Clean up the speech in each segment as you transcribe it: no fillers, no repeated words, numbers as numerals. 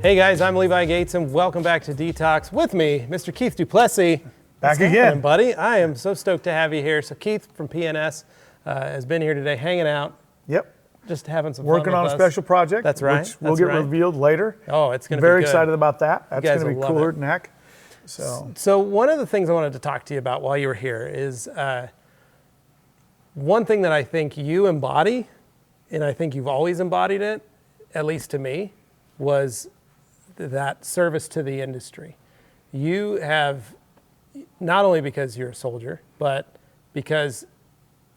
Hey guys, I'm Levi Gates and welcome back to DETALKS with me, Mr. Keith Duplessie. Back again. Buddy. I am so stoked to have you here. So Keith from PNS has been here today hanging out. Yep. Just having some Working fun on with a us. special project. That's right. Which will get revealed later. Oh, it's going to be very good. excited about that. That's going to be cooler it. than heck. So one of the things I wanted to talk to you about while you were here is one thing that I think you embody, and I think you've always embodied it, at least to me, was that service to the industry. You have, not only because you're a soldier, but because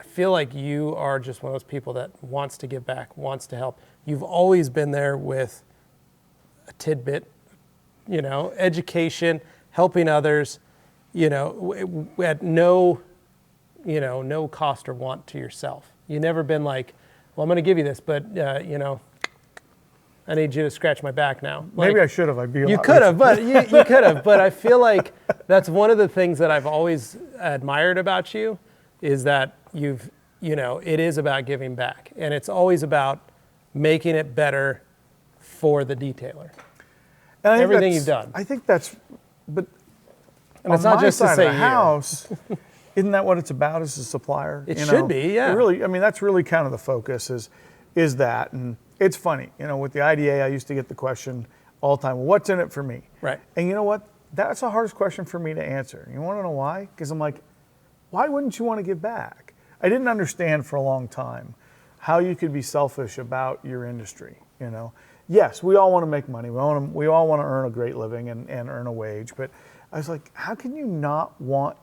I feel like you are just one of those people that wants to give back, wants to help. You've always been there with a tidbit, education, helping others, at no cost or want to yourself. You've never been like, well, I'm going to give you this, but I need you to scratch my back now. Maybe I should have. You could have, but you could have. But I feel like that's one of the things that I've always admired about you, is that it is about giving back, and it's always about making it better for the detailer. And everything you've done. I think that's, but and it's not just to say the house. Isn't that what it's about as a supplier? It should be, yeah. It really, that's really kind of the focus is that. And it's funny, with the IDA, I used to get the question all the time, well, what's in it for me? Right. And you know what? That's the hardest question for me to answer. You want to know why? Because I'm like, why wouldn't you want to give back? I didn't understand for a long time how you could be selfish about your industry. Yes, we all want to make money. We all want to earn a great living and earn a wage. But I was like, how can you not want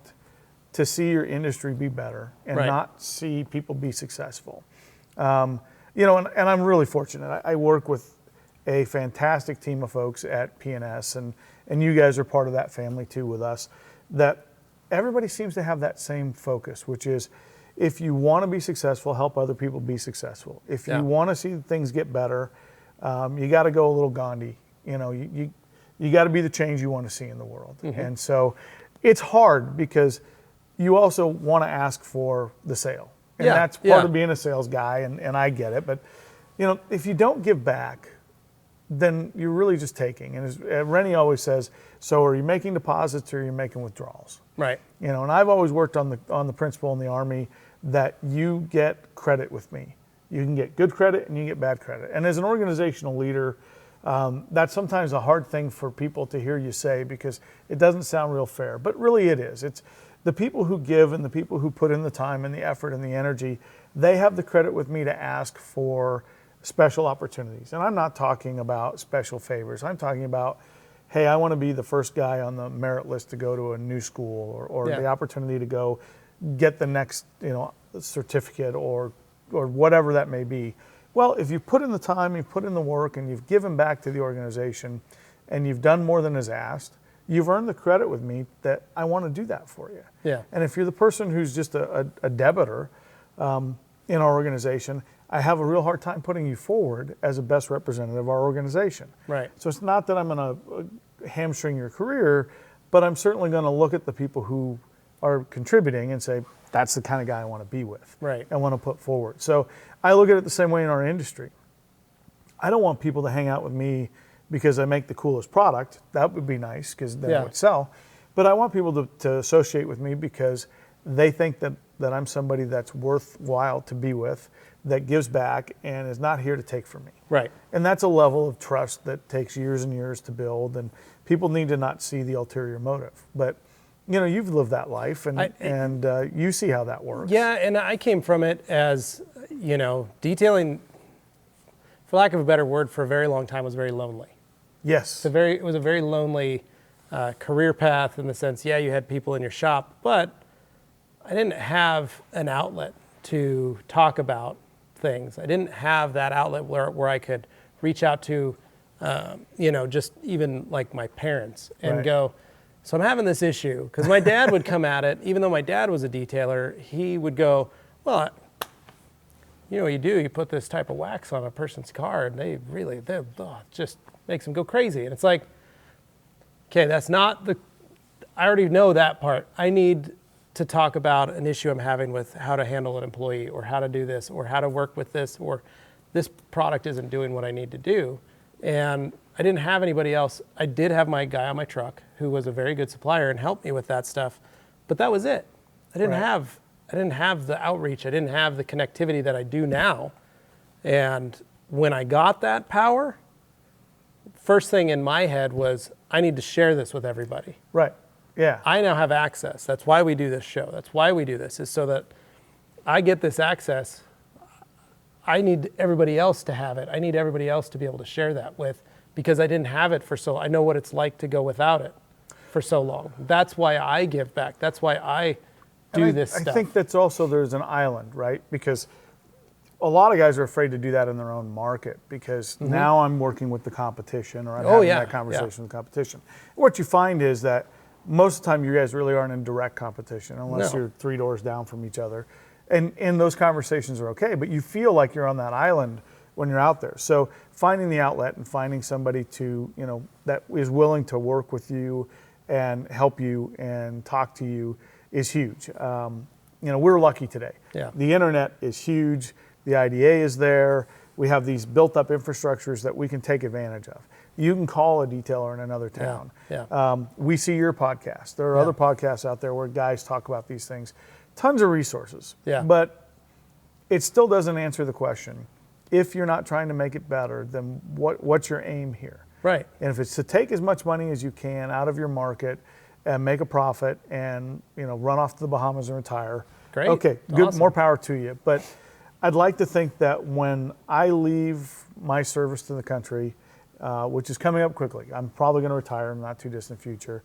to see your industry be better and not see people be successful? And I'm really fortunate. I work with a fantastic team of folks at PNS, and you guys are part of that family too with us, that everybody seems to have that same focus, which is if you want to be successful, help other people be successful. If you want to see things get better, you got to go a little Gandhi. You got to be the change you want to see in the world. Mm-hmm. And so it's hard because you also want to ask for the sale. And that's part of being a sales guy, and I get it. But, if you don't give back, then you're really just taking. And as Rennie always says, so are you making deposits or are you making withdrawals? Right. And I've always worked on the principle in the Army that you get credit with me. You can get good credit and you get bad credit. And as an organizational leader, that's sometimes a hard thing for people to hear you say because it doesn't sound real fair. But really it is. It's the people who give and the people who put in the time and the effort and the energy, they have the credit with me to ask for special opportunities. And I'm not talking about special favors. I'm talking about, hey, I want to be the first guy on the merit list to go to a new school or the opportunity to go get the next certificate or whatever that may be. Well, if you put in the time, you've put in the work, and you've given back to the organization, and you've done more than is asked, you've earned the credit with me that I want to do that for you. Yeah. And if you're the person who's just a debitor in our organization, I have a real hard time putting you forward as a best representative of our organization. Right. So it's not that I'm going to hamstring your career, but I'm certainly going to look at the people who are contributing and say, that's the kind of guy I want to be with. Right. And want to put forward. So I look at it the same way in our industry. I don't want people to hang out with me because I make the coolest product. That would be nice because then it would sell. But I want people to associate with me because they think that I'm somebody that's worthwhile to be with, that gives back and is not here to take from me. Right. And that's a level of trust that takes years and years to build, and people need to not see the ulterior motive. But you've lived that life, and you see how that works. Yeah, and I came from it as, detailing, for lack of a better word, for a very long time was very lonely. Yes. It was a very lonely career path in the sense, you had people in your shop, but I didn't have an outlet to talk about things. I didn't have that outlet where I could reach out to, just even like my parents and go, so I'm having this issue. Because my dad would come at it, even though my dad was a detailer, he would go, well, what you do, you put this type of wax on a person's car and it just makes them go crazy. And it's like, okay, that's not I already know that part. I need to talk about an issue I'm having with how to handle an employee or how to do this or how to work with this or this product isn't doing what I need to do. And I didn't have anybody else. I did have my guy on my truck who was a very good supplier and helped me with that stuff, but that was it. I didn't have the outreach. I didn't have the connectivity that I do now. And when I got that power, first thing in my head was, I need to share this with everybody. Right. Yeah. I now have access. That's why we do this show. That's why we do this, is so that I get this access. I need everybody else to have it. I need everybody else to be able to share that with, because I didn't have it for so long. I know what it's like to go without it for so long. That's why I give back. That's why I do this stuff. I think that's also, there's an island, right? Because a lot of guys are afraid to do that in their own market, because now I'm working with the competition, or I'm having that conversation with competition. What you find is that most of the time you guys really aren't in direct competition unless you're 3 doors down from each other. And those conversations are okay, but you feel like you're on that island when you're out there. So finding the outlet and finding somebody to, that is willing to work with you and help you and talk to you is huge. We're lucky today. Yeah. The internet is huge. The IDA is there. We have these built up infrastructures that we can take advantage of. You can call a detailer in another town. We see your podcast. There are other podcasts out there where guys talk about these things. Tons of resources. But it still doesn't answer the question. If you're not trying to make it better, then what's your aim here? Right. And if it's to take as much money as you can out of your market and make a profit and run off to the Bahamas and retire, great. Okay, good, awesome. More power to you. But I'd like to think that when I leave my service to the country, which is coming up quickly, I'm probably going to retire in the not too distant future.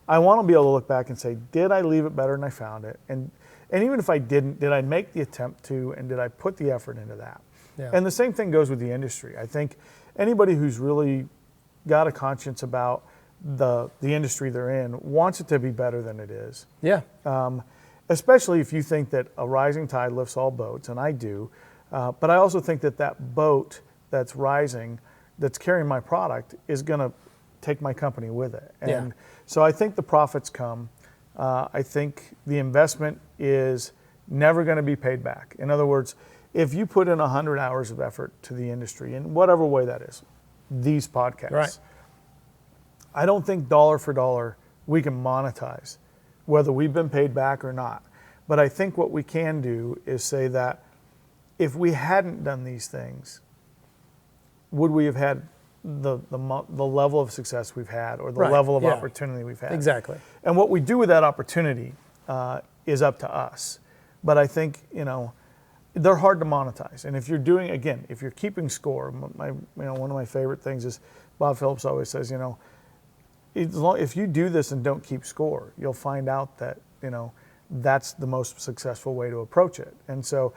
I want to be able to look back and say, did I leave it better than I found it? And even if I didn't, did I make the attempt to, and did I put the effort into that? Yeah. And the same thing goes with the industry. I think anybody who's really got a conscience about the industry they're in wants it to be better than it is. Yeah. Especially if you think that a rising tide lifts all boats, and I do. But I also think that boat that's rising, that's carrying my product, is going to take my company with it. And so I think the profits come. I think the investment is never going to be paid back. In other words, if you put in 100 hours of effort to the industry, in whatever way that is, these podcasts, I don't think dollar for dollar we can monetize whether we've been paid back or not. But I think what we can do is say that if we hadn't done these things, would we have had the level of success we've had, or the level of opportunity we've had? Exactly. And what we do with that opportunity is up to us. But I think, they're hard to monetize. And if you're doing, again, if you're keeping score, one of my favorite things is Bob Phillips always says, if you do this and don't keep score, you'll find out that, that's the most successful way to approach it. And so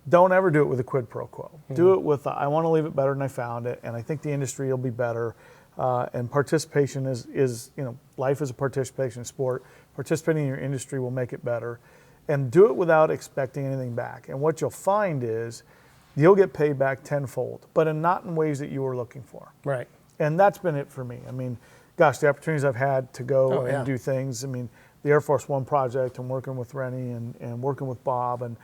don't ever do it with a quid pro quo. Do it with, I want to leave it better than I found it, and I think the industry will be better. And participation is life is a participation sport. Participating in your industry will make it better. And do it without expecting anything back. And what you'll find is you'll get paid back tenfold, but not in ways that you were looking for. Right. And that's been it for me. I mean, gosh, the opportunities I've had to go and do things. I mean, the Air Force One project and working with Rennie and working with Bob, and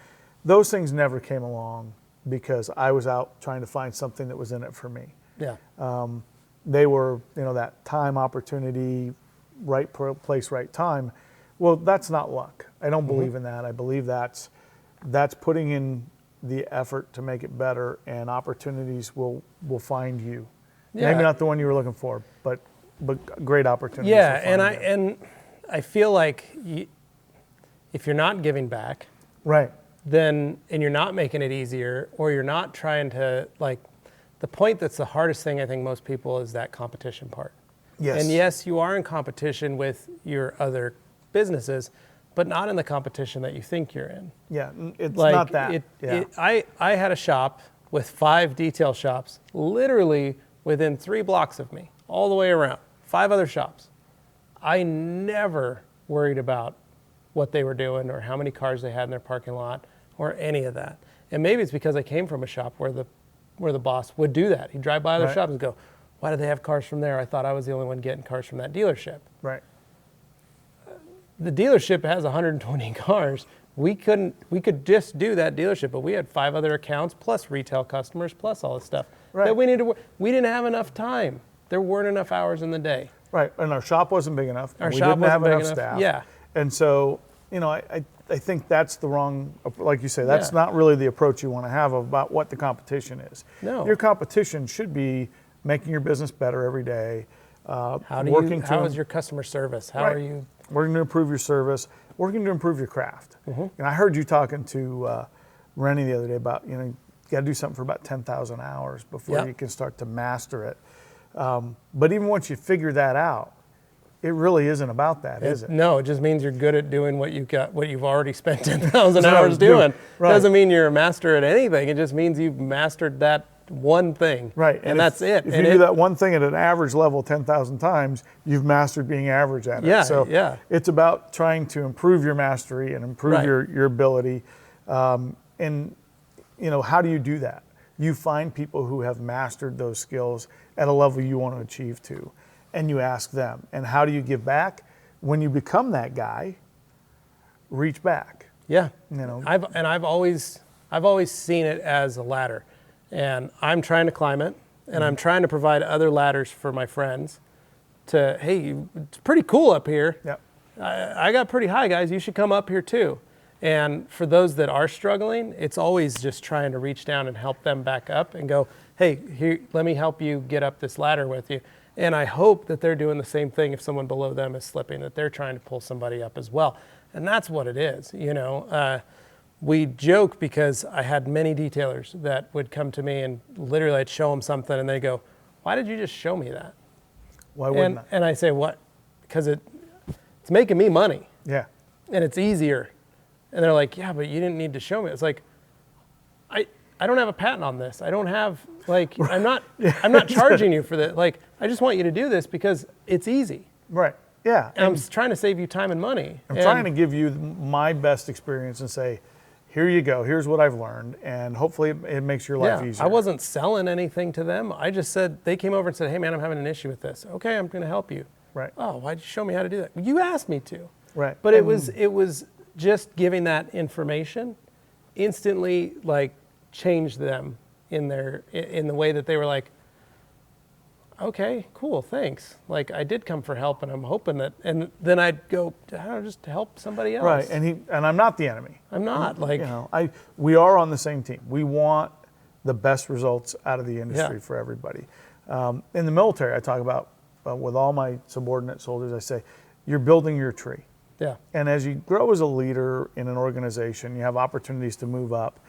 those things never came along because I was out trying to find something that was in it for me. Yeah. They were, that time, opportunity, right place, right time. Well, that's not luck. I don't believe in that. I believe that's putting in the effort to make it better, and opportunities will find you. Yeah. Maybe not the one you were looking for, but great opportunities. Yeah, and I feel like if you're not giving back, right, then, and you're not making it easier, or you're not trying to, the point that's the hardest thing, I think, most people, is that competition part. Yes. And yes, you are in competition with your other businesses, but not in the competition that you think you're in. Yeah, it's not that. I had a shop with 5 detail shops literally within 3 blocks of me, all the way around, 5 other shops. I never worried about what they were doing or how many cars they had in their parking lot or any of that. And maybe it's because I came from a shop where the boss would do that. He'd drive by other shops and go, why do they have cars from there? I thought I was the only one getting cars from that dealership. Right. The dealership has 120 cars. We could just do that dealership, but we had 5 other accounts plus retail customers plus all this stuff that we needed to work. We didn't have enough time. there weren't enough hours in the day. Right, and our shop wasn't big enough. Our we shop didn't have wasn't enough big enough. staff. Yeah. And so, I think that's the wrong, like you say, that's Yeah. not really the approach you want to have about what the competition is. No. Your competition should be making your business better every day. How is your customer service? How are you? Working to improve your service, working to improve your craft. And I heard you talking to Rennie the other day about, you got to do something for about 10,000 hours before you can start to master it. But even once you figure that out, it really isn't about that, is it? No, it just means you're good at doing what you've already spent 10,000 hours doing. Right. Doesn't mean you're a master at anything. It just means you've mastered that one thing. Right. And that's it. If and you do that one thing at an average level 10,000 times, you've mastered being average at it. Yeah, So yeah. it's about trying to improve your mastery and improve Right. your ability. And how do you do that? You find people who have mastered those skills at a level you want to achieve to, and you ask them. And how do you give back? When you become that guy, reach back. Yeah. I've always seen it as a ladder, and I'm trying to climb it, and I'm trying to provide other ladders for my friends. Hey, it's pretty cool up here. Yep. I got pretty high, guys. You should come up here too. And for those that are struggling, it's always just trying to reach down and help them back up and go, hey, here, let me help you get up this ladder with you. And I hope that they're doing the same thing if someone below them is slipping, that they're trying to pull somebody up as well. And that's what it is, We joke because I had many detailers that would come to me and literally I'd show them something and they go, why did you just show me that? Why wouldn't I? And I say, what? Because it's making me money. Yeah. And it's easier. And they're like, yeah, but you didn't need to show me. It's like, I don't have a patent on this. I don't have, I'm not charging you for that. I just want you to do this because it's easy. Right. Yeah. And I'm trying to save you time and money. I'm trying to give you my best experience and say, here you go. Here's what I've learned. And hopefully it makes your life easier. I wasn't selling anything to them. I just said, they came over and said, hey man, I'm having an issue with this. Okay, I'm going to help you. Right. Oh, why'd you show me how to do that? You asked me to. Right. But it was just giving that information instantly changed them in the way that they were like, okay, cool, thanks. I did come for help and I'm hoping that, and then I'd go, just to help somebody else. Right, and I'm not the enemy. I'm not we are on the same team. We want the best results out of the industry for everybody. In the military, I talk about, with all my subordinate soldiers, I say, you're building your tree. Yeah. And as you grow as a leader in an organization, you have opportunities to move up.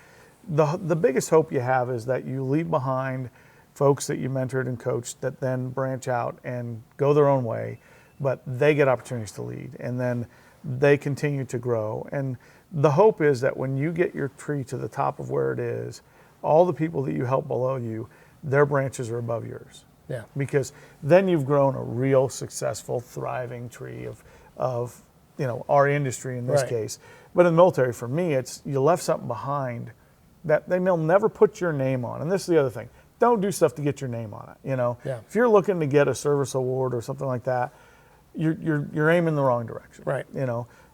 The biggest hope you have is that you leave behind folks that you mentored and coached that then branch out and go their own way, but they get opportunities to lead and then they continue to grow. And the hope is that when you get your tree to the top of where it is, all the people that you help below you, their branches are above yours. Yeah. Because then you've grown a real successful, thriving tree of our industry in this case. But in the military, for me, it's you left something behind that they'll never put your name on. And this is the other thing. Don't do stuff to get your name on it. Yeah. If you're looking to get a service award or something like that, you're aiming the wrong direction. Right.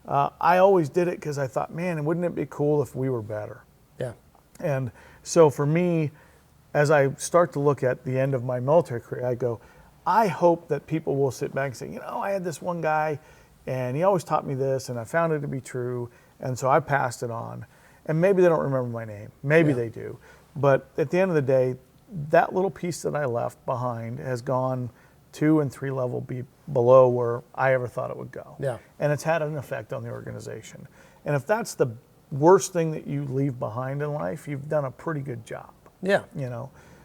I always did it because I thought, man, wouldn't it be cool if we were better? Yeah. And so for me, as I start to look at the end of my military career, I go, I hope that people will sit back and say, I had this one guy and he always taught me this and I found it to be true. And so I passed it on. And maybe they don't remember my name. Maybe they do. But at the end of the day, that little piece that I left behind has gone 2 and 3 level below where I ever thought it would go. Yeah. And it's had an effect on the organization. And if that's the worst thing that you leave behind in life, you've done a pretty good job. Yeah.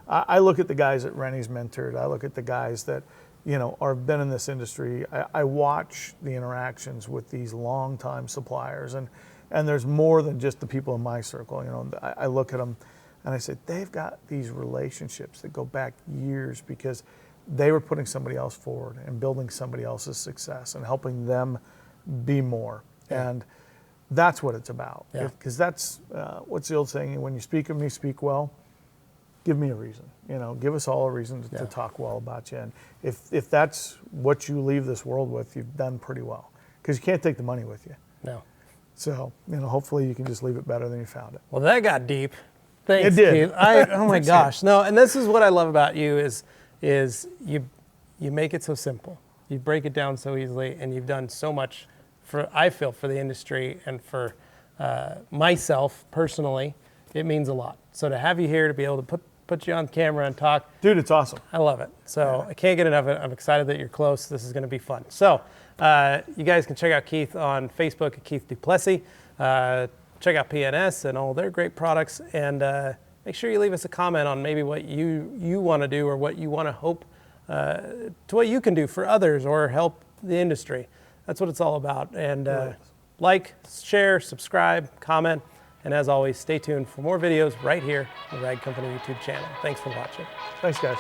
I look at the guys that Rennie's mentored. I look at the guys that, have been in this industry. I watch the interactions with these longtime suppliers, and there's more than just the people in my circle. I look at them and I say, they've got these relationships that go back years because they were putting somebody else forward and building somebody else's success and helping them be more. Yeah. And that's what it's about. Yeah. Because that's, what's the old saying, when you speak of me, speak well. Give me a reason, give us all a reason to talk well about you. And if that's what you leave this world with, you've done pretty well, because you can't take the money with you. No. So, hopefully you can just leave it better than you found it. Well, that got deep. Thanks, It did. Keith. Oh my gosh. No, and this is what I love about you is you make it so simple. You break it down so easily, and you've done so much for, I feel, for the industry and for myself personally. It means a lot. So to have you here, to be able to put you on camera and talk. Dude, it's awesome. I love it. So I can't get enough of it. I'm excited that you're close. This is going to be fun. So you guys can check out Keith on Facebook at Keith Duplessie. Check out PNS and all their great products. And make sure you leave us a comment on maybe what you want to do or what you want to hope to what you can do for others or help the industry. That's what it's all about. And like, share, subscribe, comment. And as always, stay tuned for more videos right here on the Rag Company YouTube channel. Thanks for watching. Thanks, guys.